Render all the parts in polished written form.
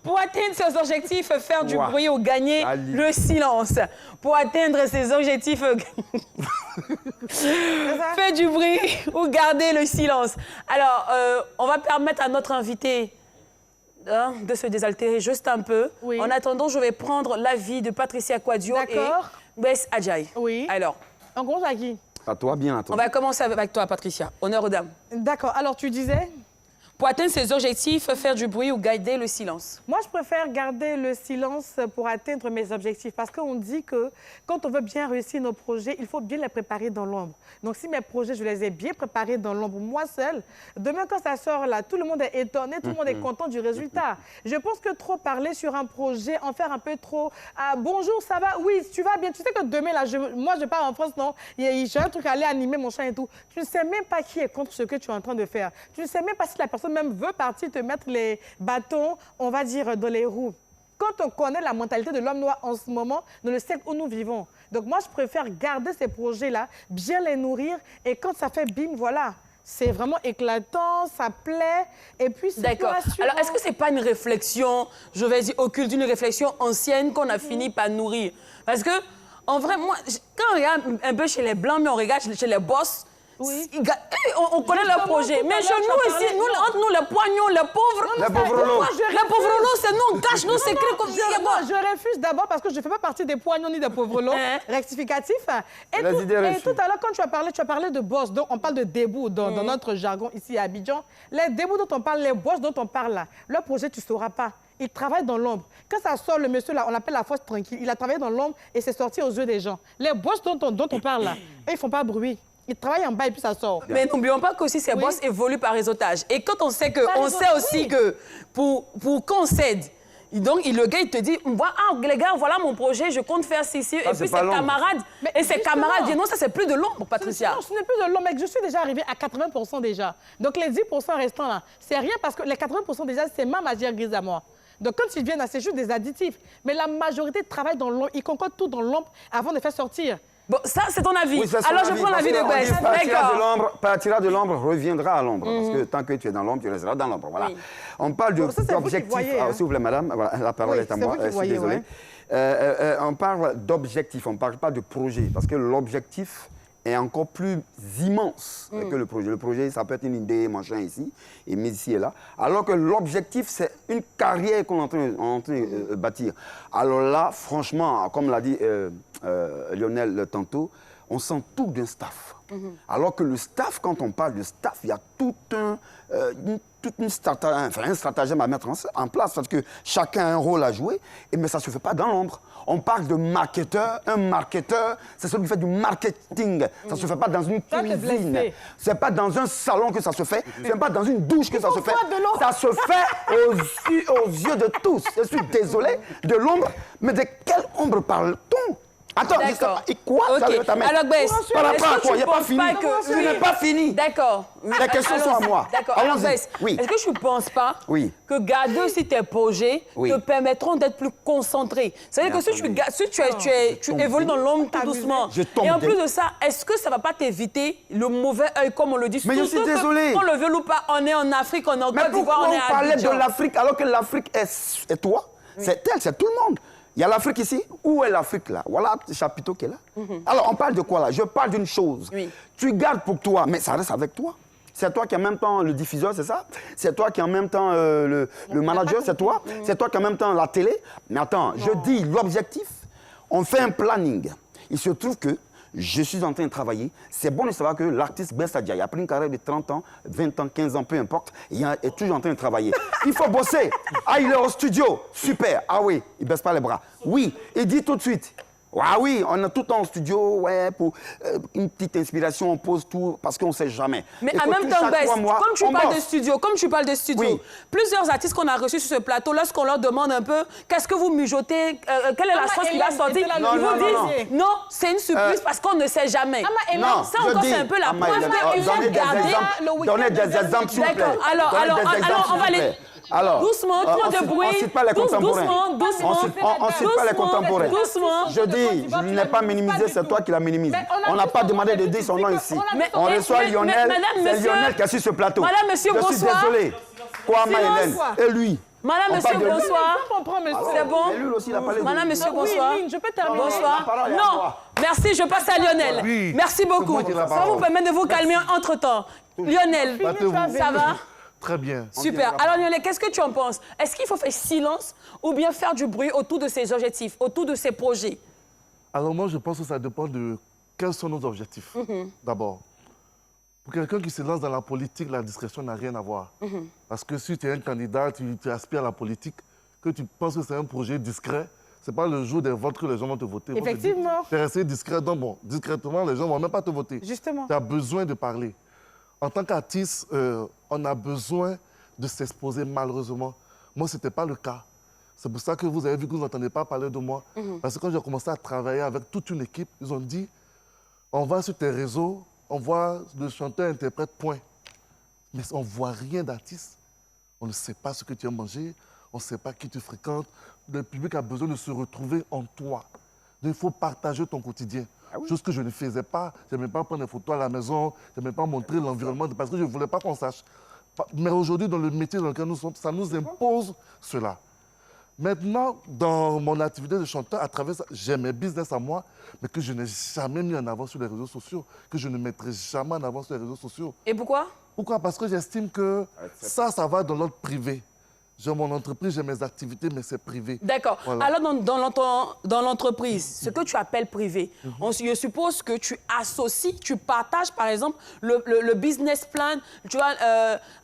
Pour atteindre ses objectifs, faire du bruit ou gagner le silence. Pour atteindre ses objectifs, faire du bruit ou garder le silence. Alors, on va permettre à notre invité de se désaltérer juste un peu. Oui. En attendant, je vais prendre l'avis de Patricia Quadio et Bess Adjaye. Oui. Alors, on commence à qui? À toi, bien à toi. On va commencer avec toi, Patricia. Honneur aux dames. D'accord. Alors, tu disais? Pour atteindre ses objectifs, faire du bruit ou garder le silence? Moi, je préfère garder le silence pour atteindre mes objectifs parce qu'on dit que quand on veut bien réussir nos projets, il faut bien les préparer dans l'ombre. Donc, si mes projets, je les ai bien préparés dans l'ombre, moi seule, demain, quand ça sort là, tout le monde est étonné, tout le monde est content du résultat. Je pense que trop parler sur un projet, en faire un peu trop, bonjour, ça va? Oui, tu vas bien. Tu sais que demain, là, moi, je pars en France, non? J'ai un truc à aller animer mon chien et tout. Tu ne sais même pas qui est contre ce que tu es en train de faire. Tu ne sais même pas si la personne même veut partir te mettre les bâtons, on va dire, dans les roues. Quand on connaît la mentalité de l'homme noir en ce moment, dans le siècle où nous vivons. Donc moi, je préfère garder ces projets-là, bien les nourrir, et quand ça fait bim, voilà. C'est vraiment éclatant, ça plaît, et puis c'est d'accord. Alors, est-ce que c'est pas une réflexion, je vais dire occulte, une réflexion ancienne qu'on a fini par nourrir? Parce que, en vrai, moi, quand on regarde un peu chez les Blancs, mais on regarde chez les boss, oui. On connaît leur projet. Mais chez nous ici, entre nous, les poignons, les pauvres... Les pauvres lots. Les pauvres lots, c'est nous, on cache nos secrets comme ça. Je refuse d'abord parce que je ne fais pas partie des poignons ni des pauvres lots. Rectificatif. Et tout à l'heure, quand tu as parlé de boss, donc on parle de débouts dans notre jargon ici à Abidjan. Les débouts dont on parle, les boss dont on parle là, leur projet, tu ne sauras pas. Il travaille dans l'ombre. Quand ça sort, le monsieur là, on l'appelle la force tranquille. Il a travaillé dans l'ombre et c'est sorti aux yeux des gens. Les boss dont on parle là, ils ne font pas bruit. Ils travaillent en bas et puis ça sort. Mais n'oublions pas qu'aussi ces boss évoluent par réseautage. Et quand on sait que, sait aussi que pour qu'on cède, donc le gars il te dit, les gars, voilà mon projet, je compte faire ceci. Et puis ses camarades, disent non, ça c'est plus de l'ombre, Patricia. Non, ce n'est plus de l'ombre, mais je suis déjà arrivée à 80% déjà. Donc les 10% restants là, c'est rien parce que les 80% déjà, c'est ma matière grise à moi. Donc quand ils viennent là, c'est juste des additifs. Mais la majorité travaille dans l'ombre, ils concordent tout dans l'ombre avant de faire sortir. Bon, ça, c'est ton avis. Oui, alors, je prends l'avis de Bess. D'accord. Partira de l'ombre, reviendra à l'ombre. Parce que tant que tu es dans l'ombre, tu resteras dans l'ombre. Voilà. Oui. On parle d'objectifs. S'il vous plaît, madame, voilà, la parole est à moi. Je suis désolé. On parle d'objectifs, on ne parle pas de projet. Parce que l'objectif est encore plus immense que le projet. Le projet, ça peut être une idée, machin ici, et mais ici et là. Alors que l'objectif, c'est une carrière qu'on est en train de bâtir. Alors là, franchement, comme l'a dit Lionel tantôt, on sent tout d'un staff. Alors que le staff, quand on parle de staff, il y a tout un stratagème à mettre en place parce que chacun a un rôle à jouer, mais ça ne se fait pas dans l'ombre. On parle de marketeur. Un marketeur, c'est celui qui fait du marketing. Ça ne se fait pas dans une cuisine. Ce n'est pas dans un salon que ça se fait. Ce n'est pas dans une douche que ça se fait. Ça se fait aux yeux de tous. Je suis désolé de l'ombre, mais de quelle ombre parle-t-on? Attends, quoi ça veut t'amener? Alors, Bess, par rapport à quoi? Il n'y a pas fini. Ce n'est pas fini. D'accord. Les questions sont à moi. D'accord. Alors, Bess, est-ce que tu ne penses pas que garder aussi tes projets te permettront d'être plus concentré? C'est-à-dire que si tu évolues dans l'ombre tout doucement, et en plus de ça, est-ce que ça ne va pas t'éviter le mauvais œil, comme on le dit? Mais je suis désolé. On le veut ou pas, on est en Afrique, on est en Côte d'Ivoire, on est à Abidjan. Mais pourquoi on parlait de l'Afrique alors que l'Afrique est toi? C'est elle, c'est tout le monde. Il y a l'Afrique ici. Où est l'Afrique là? Voilà le chapiteau qui est là. Alors, on parle de quoi là? Je parle d'une chose. Tu gardes pour toi, mais ça reste avec toi. C'est toi qui en même temps le diffuseur, c'est ça? C'est toi qui en même temps le manager, c'est toi? C'est toi qui en même temps la télé? Mais attends, je dis l'objectif, on fait un planning. Il se trouve que je suis en train de travailler. C'est bon de savoir que l'artiste Bess Adjaye a pris une carrière de 30 ans, 20 ans, 15 ans, peu importe. Il est toujours en train de travailler. Il faut bosser. Ah, il est au studio. Super. Ah oui, il ne baisse pas les bras. Oui, il dit tout de suite. Ah oui, on est tout le temps au studio, ouais, pour une petite inspiration, on pose tout, parce qu'on ne sait jamais. Mais en même temps, Bess, comme tu parles de studio, plusieurs artistes qu'on a reçus sur ce plateau, lorsqu'on leur demande un peu, qu'est-ce que vous mijotez, quelle est la sauce qui va sortir, ils vous disent, non, c'est une surprise parce qu'on ne sait jamais. Non, ça encore, c'est un peu la preuve. Donnez des exemples, s'il vous plaît. Alors, on va les... Alors, doucement, trop de bruit. On ne cite pas les contemporains. Doucement. On ne cite pas les contemporains. Doucement. Je dis, je ne l'ai pas minimisé, c'est toi qui l'as minimisé. On n'a pas demandé de dire son nom ici. On reçoit Lionel, c'est Lionel qui a su ce plateau. Madame, monsieur, bonsoir. Je suis désolé. Quoi, Maëlène? Et lui? Madame, monsieur, bonsoir. C'est bon? Madame, monsieur, bonsoir. Oui, je peux terminer. Bonsoir. Non, merci, je passe à Lionel. Oui. Merci beaucoup. Ça vous permet de vous calmer entre-temps. Lionel, ça va? Très bien. Super. Alors, Lionel, qu'est-ce que tu en penses? Est-ce qu'il faut faire silence ou bien faire du bruit autour de ses objectifs, autour de ses projets? Alors, moi, je pense que ça dépend de quels sont nos objectifs, d'abord. Pour quelqu'un qui se lance dans la politique, la discrétion n'a rien à voir. Parce que si tu es un candidat, tu aspires à la politique, que tu penses que c'est un projet discret, ce n'est pas le jour des votes que les gens vont te voter. Effectivement. Tu es resté discret, donc bon, discrètement, les gens ne vont même pas te voter. Justement. Tu as besoin de parler. En tant qu'artiste, on a besoin de s'exposer, malheureusement. Moi, ce n'était pas le cas. C'est pour ça que vous avez vu que vous n'entendez pas parler de moi. Parce que quand j'ai commencé à travailler avec toute une équipe, ils ont dit, on va sur tes réseaux, on voit le chanteur-interprète, point. Mais on ne voit rien d'artiste. On ne sait pas ce que tu as mangé, on ne sait pas qui tu fréquentes. Le public a besoin de se retrouver en toi. Donc, il faut partager ton quotidien. Chose que je ne faisais pas. Je n'aimais pas prendre des photos à la maison, je n'aimais pas montrer l'environnement parce que je ne voulais pas qu'on sache. Mais aujourd'hui, dans le métier dans lequel nous sommes, ça nous impose cela. Maintenant, dans mon activité de chanteur, à travers ça, j'ai mes business à moi, mais que je n'ai jamais mis en avant sur les réseaux sociaux, que je ne mettrai jamais en avant sur les réseaux sociaux. Et pourquoi? Pourquoi? Parce que j'estime que ça va dans l'ordre privé. J'ai mon entreprise, j'ai mes activités, mais c'est privé. D'accord. Voilà. Alors, dans l'entreprise, ce que tu appelles privé, je suppose que tu associes, tu partages, par exemple, le business plan tu vois,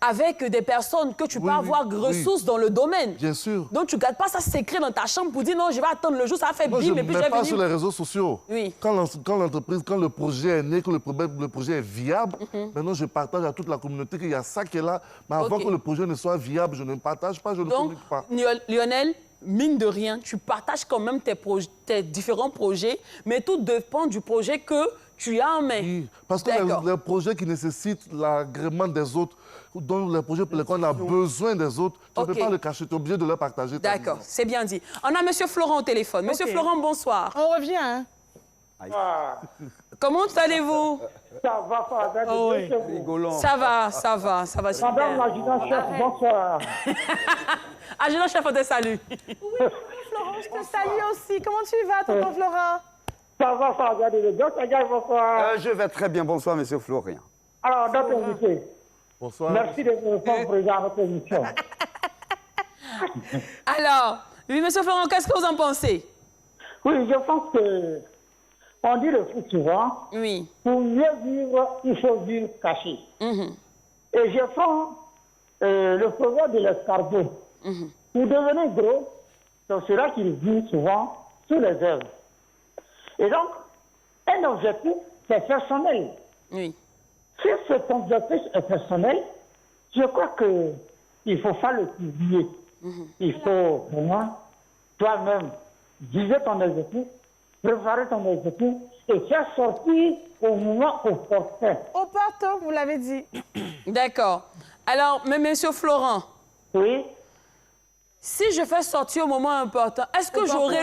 avec des personnes que tu peux avoir ressources dans le domaine. Bien sûr. Donc, tu ne gardes pas ça secret dans ta chambre pour dire non, je vais attendre le jour, ça va faire bim, et puis je vais venir. Je ne mets pas sur les réseaux sociaux. Oui. Quand l'entreprise, quand le projet est né, que le projet est viable, maintenant, je partage à toute la communauté qu'il y a ça qui est là. Mais avant que le projet ne soit viable, je ne partage pas, je ne communique pas. Lionel, mine de rien, tu partages quand même tes différents projets, mais tout dépend du projet que tu as en main. Oui, parce que les projets qui nécessitent l'agrément des autres, donc les projets pour lesquels on a besoin des autres, tu ne peux pas le cacher, tu es obligé de les partager. D'accord, c'est bien dit. On a M. Florent au téléphone. Monsieur Florent, bonsoir. On revient, hein? Comment allez-vous? Ça va, ça va super. Madame l'adjudant-chef, bonsoir. Adjudant-chef, on te salue. Oui, Florent, je te salue aussi. Comment tu vas, tonton Florent? Ça va, regardez le docteur, bonsoir. Je vais très bien, bonsoir, monsieur Florian. Alors, notre invité. Bonsoir. Merci de me faire présent à notre émission. Alors, oui, monsieur Florent, qu'est-ce que vous en pensez? Oui, je pense que on dit le plus souvent, oui. Pour mieux vivre, il faut vivre caché. Et je prends le proverbe de l'escargot. Pour devenir gros, c'est cela qu'il dit souvent sous les œuvres. Et donc, un objectif, c'est personnel. Oui. Si cet objectif est personnel, je crois qu'il faut faire le publier. Il faut vraiment, toi-même, viser ton objectif, préparer ton objectif et faire sortir au moment opportun. Opportun, vous l'avez dit. D'accord. Alors, mais monsieur Florent. Oui. Si je fais sortir au moment important, est-ce que j'aurai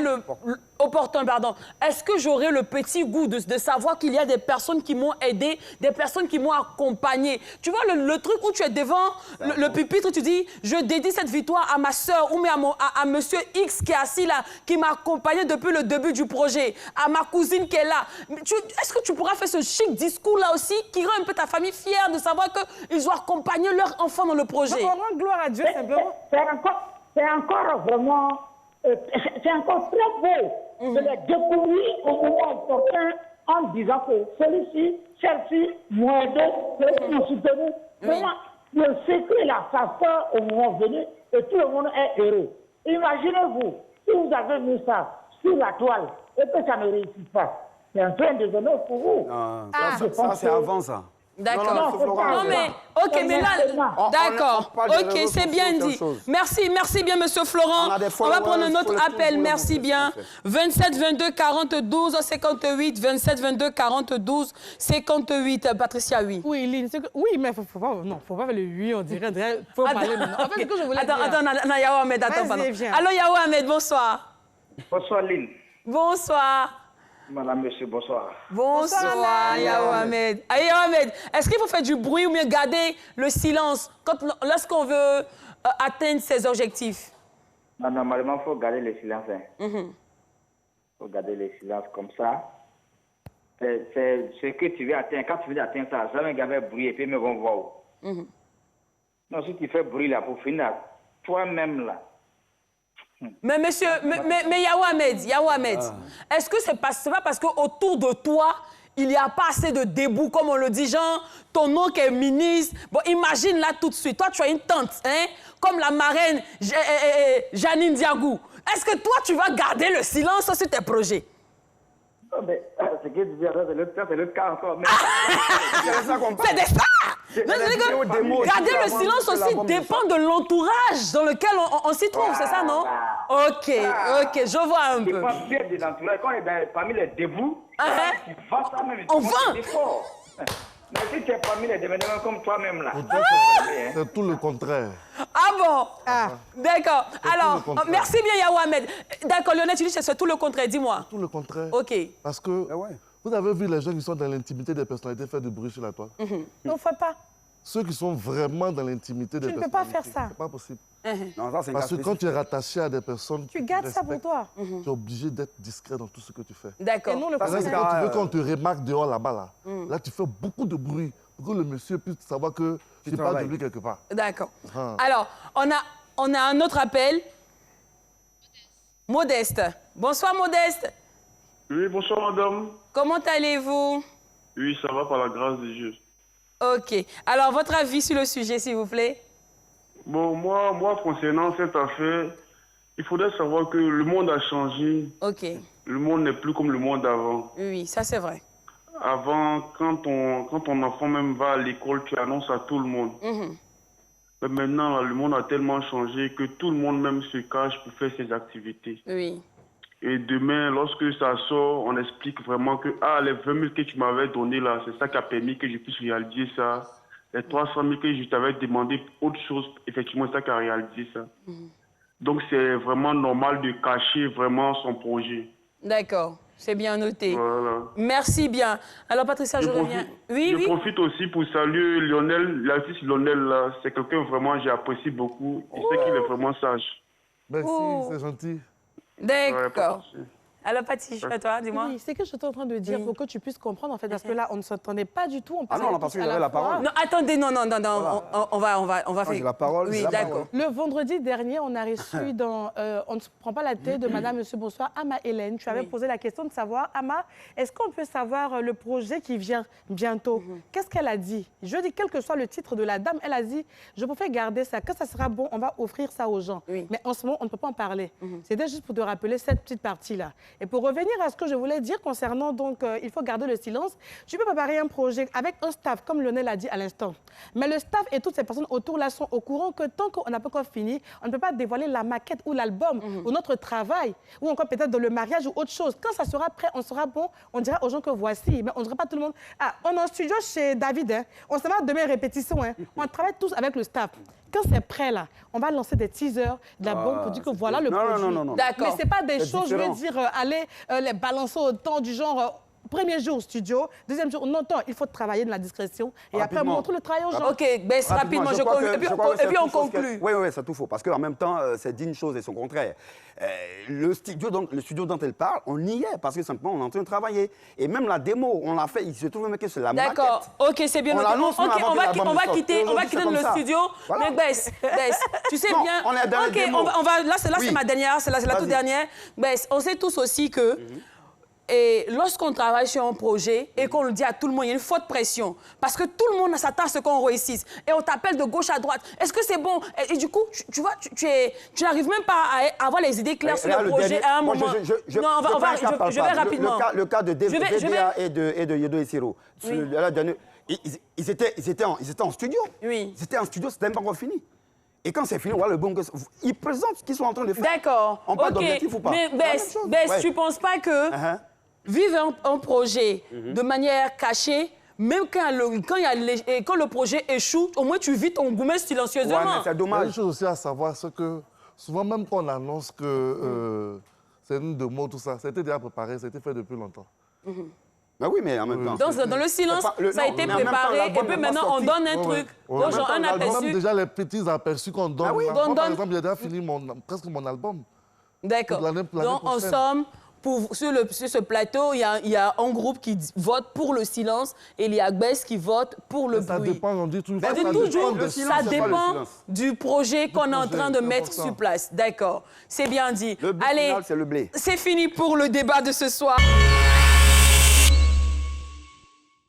est-ce que j'aurai le petit goût de savoir qu'il y a des personnes qui m'ont aidé, des personnes qui m'ont accompagné? Tu vois, le truc où tu es devant le pupitre, tu dis, je dédie cette victoire à ma soeur ou à monsieur X qui est assis là, qui m'a accompagné depuis le début du projet, à ma cousine qui est là. Est-ce que tu pourras faire ce chic discours-là aussi qui rend un peu ta famille fière de savoir qu'ils ont accompagné leur enfant dans le projet? Donc, on rend gloire à Dieu, simplement. C'est encore vraiment, c'est encore très beau de les découvrir au moment opportun en disant que celui-ci, celle-ci, moi et celui-ci nous soutenu. Vraiment, le secret là, ça sort au moment venu et tout le monde est heureux. Imaginez-vous, si vous avez mis ça sur la toile et que ça ne réussit pas, c'est un train de déshonneur pour vous. Ça c'est avant ça. D'accord. Non, mais, ok, mais là, d'accord. Ok, c'est bien dit. Merci bien, monsieur Florent. On va prendre un autre appel, merci bien. 27 22 42 58, 27 22 42 58. Patricia, oui. Oui, Lynn, oui, mais faut pas faire le oui, on dirait. Faut parler maintenant. En fait, ce que je voulais dire. Attends, Yahou Ahmed, attends, pardon. Allô, Yahou Ahmed, bonsoir. Bonsoir, Lynn. Bonsoir. Madame, monsieur, bonsoir. Bonsoir, Yahou Ahmed. Yahou Ahmed, est-ce qu'il faut faire du bruit ou bien garder le silence lorsqu'on veut atteindre ses objectifs? Normalement, il faut garder le silence. Il faut garder le silence comme ça. C'est ce que tu veux atteindre. Quand tu veux atteindre ça, jamais garder bruit et puis me vont voir. Non, si tu fais bruit là, pour finir, toi-même là. Mais monsieur, mais Yahou-Ahmed, est-ce que c'est pas parce qu'autour de toi, il n'y a pas assez de debout, comme on le dit, genre, ton oncle est ministre. Bon, imagine là tout de suite, toi tu as une tante, hein, comme la marraine Janine Diagou. Est-ce que toi tu vas garder le silence sur tes projets? Non, mais ce que tu dis, c'est le cas encore. C'est des stars! Garder le silence aussi dépend de l'entourage dans lequel on s'y trouve, c'est ça, non? Ok, je vois un peu. Je pense bien de l'entourage. Quand on est parmi les debout, tu vas ça même. On va! Mais si tu es parmi les déménagements comme toi-même là. C'est tout le contraire. Ah bon? D'accord. Alors, merci bien Yahou-Ahmed. D'accord, Lionel, tu dis que c'est tout le contraire, dis-moi. Tout le contraire. Ok. Parce que vous avez vu les gens qui sont dans l'intimité des personnalités faire du bruit sur la toile. Non, faut pas. Ceux qui sont vraiment dans l'intimité des personnalités. Tu ne peux pas faire ça. C'est pas possible. Non, ça, Parce que quand tu es rattaché à des personnes... Tu gardes ça pour toi. Tu es obligé d'être discret dans tout ce que tu fais. D'accord. Et non, le Quand tu veux qu'on te remarque dehors là-bas, là, tu fais beaucoup de bruit pour que le monsieur puisse savoir que tu parles de lui quelque part. D'accord. Alors, on a un autre appel. Modeste. Bonsoir, Modeste. Oui, bonsoir, madame. Comment allez-vous? Oui, ça va par la grâce de Dieu. Ok. Alors, votre avis sur le sujet, s'il vous plaît? Bon, moi, concernant cette affaire, il faudrait savoir que le monde a changé. Ok. Le monde n'est plus comme le monde d'avant. Oui, ça c'est vrai. Avant, quand ton enfant même va à l'école, tu annonces à tout le monde. Mais maintenant, là, le monde a tellement changé que tout le monde même se cache pour faire ses activités. Oui. Et demain, lorsque ça sort, on explique vraiment que les 20 000 que tu m'avais donné là, c'est ça qui a permis que je puisse réaliser ça. Les 300 000 que je t'avais demandé, autre chose, effectivement, c'est ça qui a réalisé ça. Donc, c'est vraiment normal de cacher vraiment son projet. D'accord, c'est bien noté. Voilà. Merci bien. Alors, Patricia, je reviens. Je profite aussi pour saluer Lionel, l'artiste Lionel, là. C'est quelqu'un vraiment, j'apprécie beaucoup. Je sais qu'il est vraiment sage. Merci, c'est gentil. D'accord. Alors, Paty, à toi, dis-moi. Oui, c'est que je suis en train de dire pour que tu puisses comprendre, en fait, parce que là, on ne s'entendait pas du tout. On non, parce que j'avais la parole. Non, attendez, non, voilà. on va faire... J'ai la parole. Oui, d'accord. Le vendredi dernier, on a reçu dans On ne se prend pas la tête de Madame, Monsieur, bonsoir, Ama Hélène. Tu avais posé la question de savoir, Ama, est-ce qu'on peut savoir le projet qui vient bientôt? Qu'est-ce qu'elle a dit? Je dis, quel que soit le titre de la dame, elle a dit, je préfère garder ça. Quand ça sera bon, on va offrir ça aux gens. Mais en ce moment, on ne peut pas en parler. C'était juste pour te rappeler cette petite partie-là. Et pour revenir à ce que je voulais dire concernant, donc, il faut garder le silence. Tu peux préparer un projet avec un staff, comme Lionel a dit à l'instant. Mais le staff et toutes ces personnes autour là sont au courant que tant qu'on n'a pas encore fini, on ne peut pas dévoiler la maquette ou l'album ou notre travail, ou encore peut-être dans le mariage ou autre chose. Quand ça sera prêt, on sera bon, on dira aux gens que voici. Mais on ne dira pas tout le monde. Ah, on est en studio chez David, hein. On se va demain répétition. Hein. On travaille tous avec le staff. Quand c'est prêt, là, on va lancer des teasers de la bombe pour dire que voilà le produit. Non. D'accord. Mais ce n'est pas des choses, je veux dire, aller les balancer autant du genre... Premier jour, studio. Deuxième jour, non, il faut travailler dans la discrétion. Et après, montrer le travail aux gens. OK, baisse rapidement. Et puis, on conclut. Oui, c'est tout faux. Parce qu'en même temps, c'est dit une chose et son contraire. Le studio dont elle parle, on y est. Parce que simplement, on est en train de travailler. Et même la démo, on l'a fait. Il se trouve même que c'est la maquette. D'accord. OK, c'est bien. On va quitter le studio. Mais baisse. Tu sais bien. On est dans la démo. Là, c'est ma dernière. C'est la toute dernière. Baisse. On sait tous aussi que... Et lorsqu'on travaille sur un projet et qu'on le dit à tout le monde, il y a une forte pression. Parce que tout le monde s'attend à ce qu'on réussisse. Et on t'appelle de gauche à droite. Est-ce que c'est bon? Et du coup, tu vois, tu n'arrives même pas à avoir les idées claires sur le projet à un moment. Je vais rapidement. Le cas de DBA et de Yedo et Siro. Ils étaient en studio. Oui. Ils étaient en studio, c'était même pas encore fini. Et quand c'est fini, voilà le bon que ils présentent ce qu'ils sont en train de faire. D'accord. On parle d'objectif ou pas? Mais Bess, tu ne penses pas que vivre un projet de manière cachée, même quand le projet échoue, au moins tu vis ton gourmet silencieusement. Ouais, mais c'est dommage. Il y a une chose aussi à savoir, c'est que souvent même quand on annonce que c'est une démo, tout ça, ça a été déjà préparé, ça a été fait depuis longtemps. Bah oui, mais en même temps... Dans le silence, ça a été préparé, et puis maintenant, on donne un truc, aux gens, un aperçu. Déjà, les petits aperçus qu'on donne. Moi, par exemple, j'ai déjà fini presque mon album. D'accord. Donc, en somme, sur ce plateau, il y a un groupe qui vote pour le silence et il y a Agbès qui vote pour le bruit. Ça dépend, on dit toujours. On dit toujours, ça dépend du projet qu'on est en train de mettre sur place. D'accord, c'est bien dit. Le but final, c'est le blé. C'est fini pour le débat de ce soir.